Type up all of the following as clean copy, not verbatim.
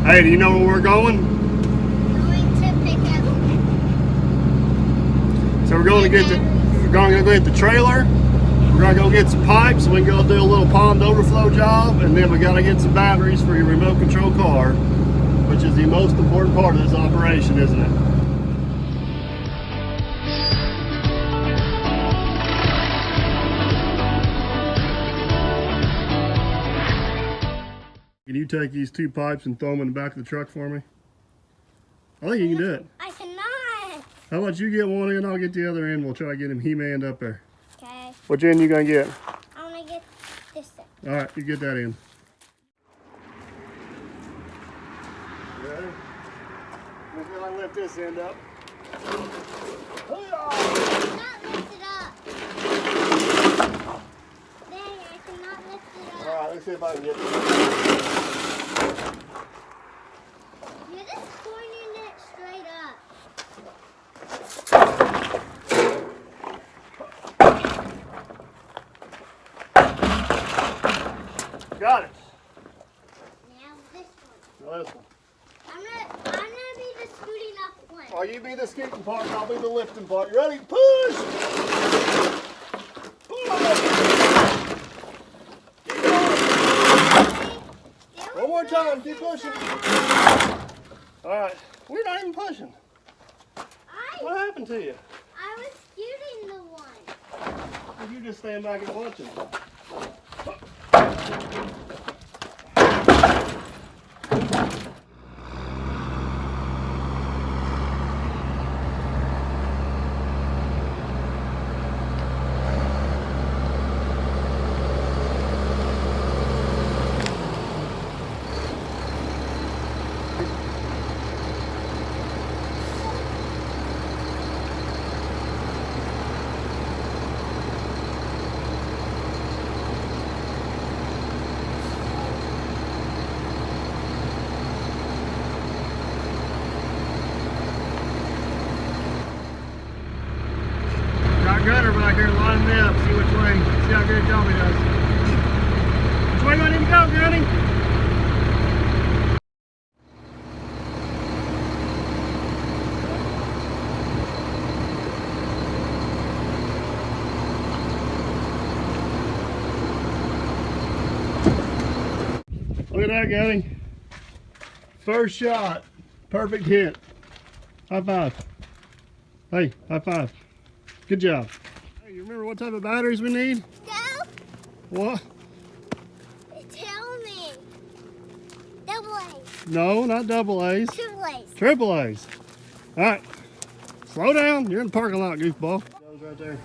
Hey, do you know where we're going? Going to pick up. So we're going to get the trailer. We're gonna go get some pipes so we can go do a little pond overflow job, and then we gotta get some batteries for your remote control car, which is the most important part of this operation, isn't it? Can you take these 2 pipes and throw them in the back of the truck for me? I think you can do it. I cannot. How about you get one end, I'll get the other end. We'll try to get him He-Manned up there. Okay. Which end you gonna get? I want to get this thing. All right, you get that in. Ready? Let's go and lift this end up. I cannot lift it up. Dang, I cannot lift it up. All right, let's see if I can get it. You're just pointing it straight up. Got it. Now this one. Now this one. I'm gonna be the scooting up one. Oh, you be the scooting part, and I'll be the lifting part. You ready? Push! Push! Keep going. One more time. Keep pushing. All right. We're not even pushing. What happened to you? I was scooting the one. You just stand back and watch it. Gunner back here lining me up, see which way, see how good a job he does. Which way do I need to go, Gunny? Look at that, Gunny. First shot, perfect hit. High five. Hey, high five. Good job. Hey, you remember what type of batteries we need? No. What? Tell me. Double A's. No, not double A's. Triple A's. Triple A's. All right. Slow down. You're in the parking lot, goofball. Goes right there.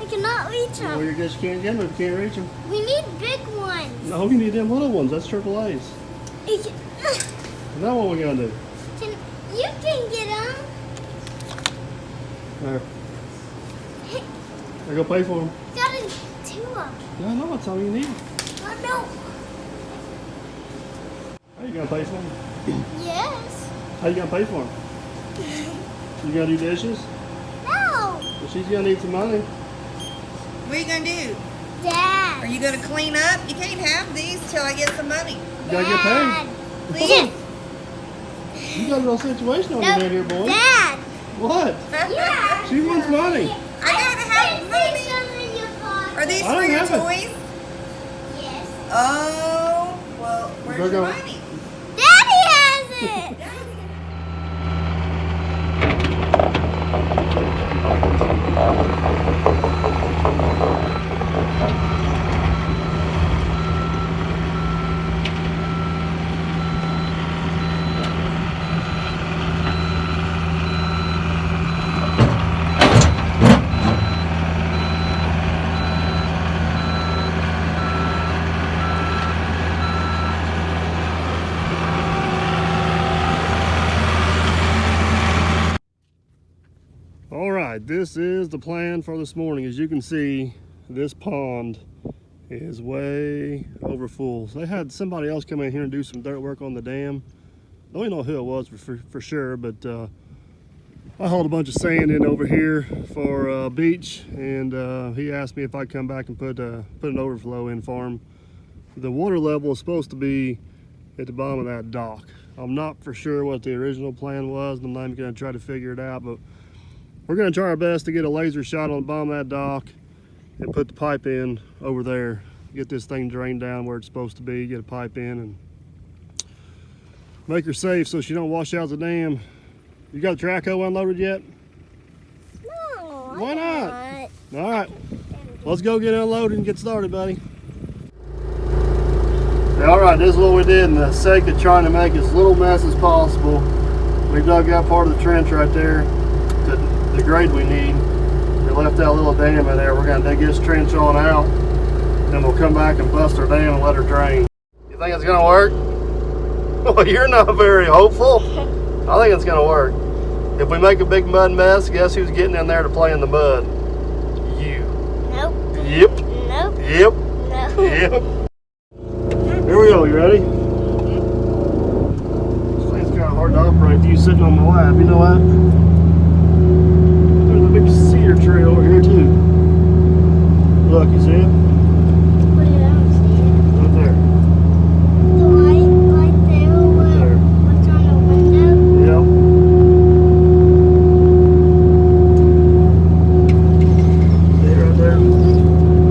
I cannot reach them. Well, you guess you can't get them if you can't reach them. We need big ones. No, you need them little ones. That's triple A's. Is Now what we gonna do? you can get them. There. I go pay for them. Got 2 of them. Yeah, I know that's all you need. Oh, no. How you gonna pay for them? Yes. How you gonna pay for them? You gonna do dishes? No. Well, she's gonna need some money. What are you going to do? Dad. Are you going to clean up? You can't have these till I get some money. You gotta get Dad. paid. Please. You got a little situation on your head here, boy. Dad. What? Yeah. She wants money. I gotta have money. In your car. Are these I for don't your have it. toys? Yes. Oh, well, where's Go, your go. money? Daddy has it. All right, this is the plan for this morning. As you can see, this pond is way over full. So they had somebody else come in here and do some dirt work on the dam. I don't even know who it was for sure, but I hauled a bunch of sand in over here for beach, and he asked me if I'd come back and put an overflow in for him. The water level is supposed to be at the bottom of that dock. I'm not for sure what the original plan was, and I'm not even gonna try to figure it out, but we're gonna try our best to get a laser shot on the bottom of that dock and put the pipe in over there. Get this thing drained down where it's supposed to be, get a pipe in, and make her safe so she don't wash out the dam. You got the track hoe unloaded yet? No. Why not? All right, let's go get unloaded and get started, buddy. All right, this is what we did in the sake of trying to make as little mess as possible. We dug out part of the trench right there to the grade we need. We left that little dam in there. We're gonna dig this trench on out, then we'll come back and bust our dam and let her drain. You think it's gonna work? Well, you're not very hopeful. I think it's gonna work. If we make a big mud mess, guess who's getting in there to play in the mud? You. Nope. Yep. Nope. Yep. No. Yep. Here we go, you ready? This thing's kind of hard to operate with you sitting on my lap. You know what? There's a big cedar tree over here too. Look, you see it? What do you don't see it? Right there. The light there. Right there. What's on the window? Yep. See it right there?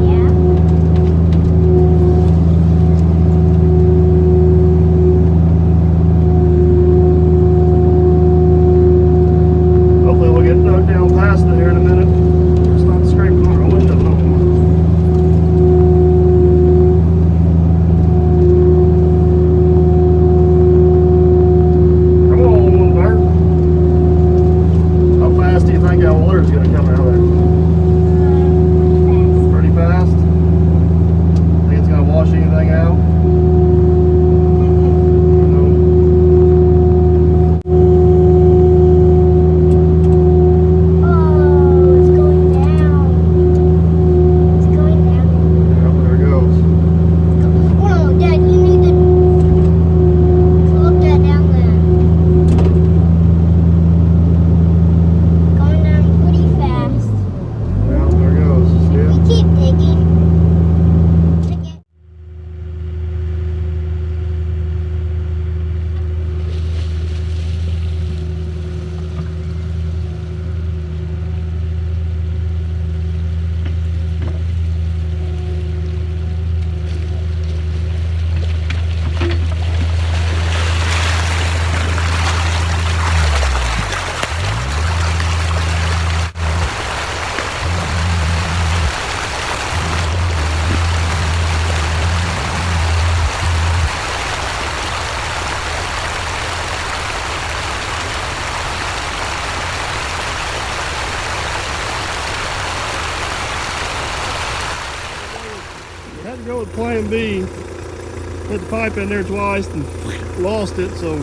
Yeah. Hopefully we'll get knocked down past it here in a minute. It's not scraping on our window no more. Come on, Bert. How fast do you think that water's going to come out of there? Pretty fast. Think it's going to wash anything out? No. Oh, it's going down. It's going down. Yeah, there it goes. Oh, Dad, you need to look that down there. Going down pretty fast. Yeah, there it goes. See We it? keep digging. Dig it. We had to go with plan B. Put the pipe in there twice and lost it, so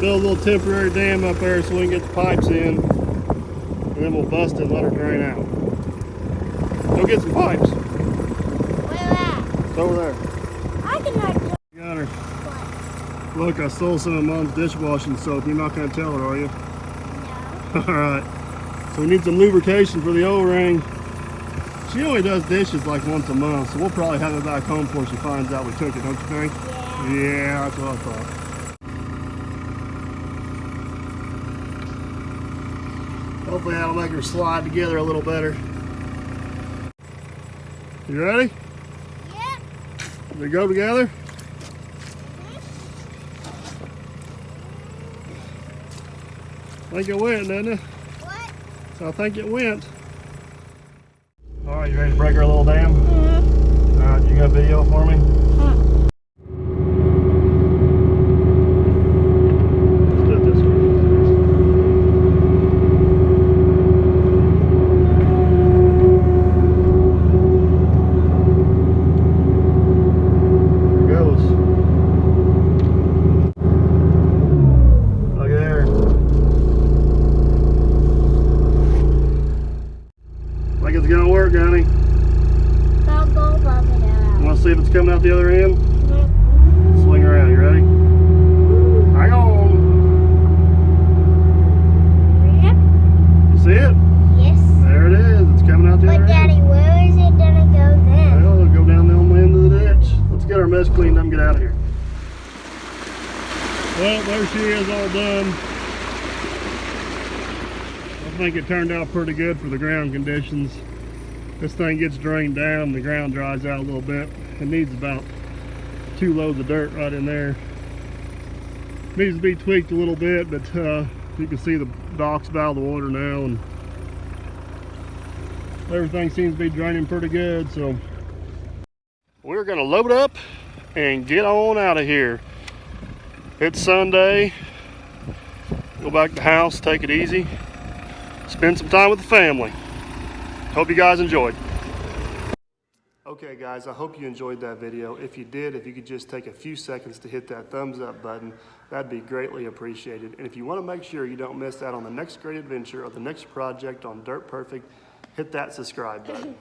build a little temporary dam up there so we can get the pipes in, and then we'll bust it and let her drain out. Go get some pipes. Where at? It's over there. I cannot do Got her. what? Look, I stole some of Mom's dishwashing soap. You're not going to tell her, are you? No. Alright. So we need some lubrication for the O-ring. She only does dishes like once a month, so we'll probably have it back home before she finds out we took it, don't you think? Yeah. Yeah, that's what I thought. Hopefully that'll make her slide together a little better. You ready? Yep. They go together? I think it went, didn't it? What? So I think it went. All right, you ready to break our little dam? Mm-hmm. All right, you got a video for me? Let's do it this way. There it goes. Look there. Think it's gonna work, honey? I'll go above it out. Want to see if it's coming out the other end? Well, there she is, all done. I think it turned out pretty good for the ground conditions. This thing gets drained down, the ground dries out a little bit. It needs about 2 loads of dirt right in there. Needs to be tweaked a little bit, but you can see the dock's out of the water now, and everything seems to be draining pretty good. So we're gonna load up and get on out of here. It's Sunday. Go back to the house, take it easy, spend some time with the family. Hope you guys enjoyed. Okay guys, I hope you enjoyed that video. If you did, if you could just take a few seconds to hit that thumbs up button, that'd be greatly appreciated. And if you want to make sure you don't miss out on the next great adventure or the next project on Dirt Perfect, hit that subscribe button.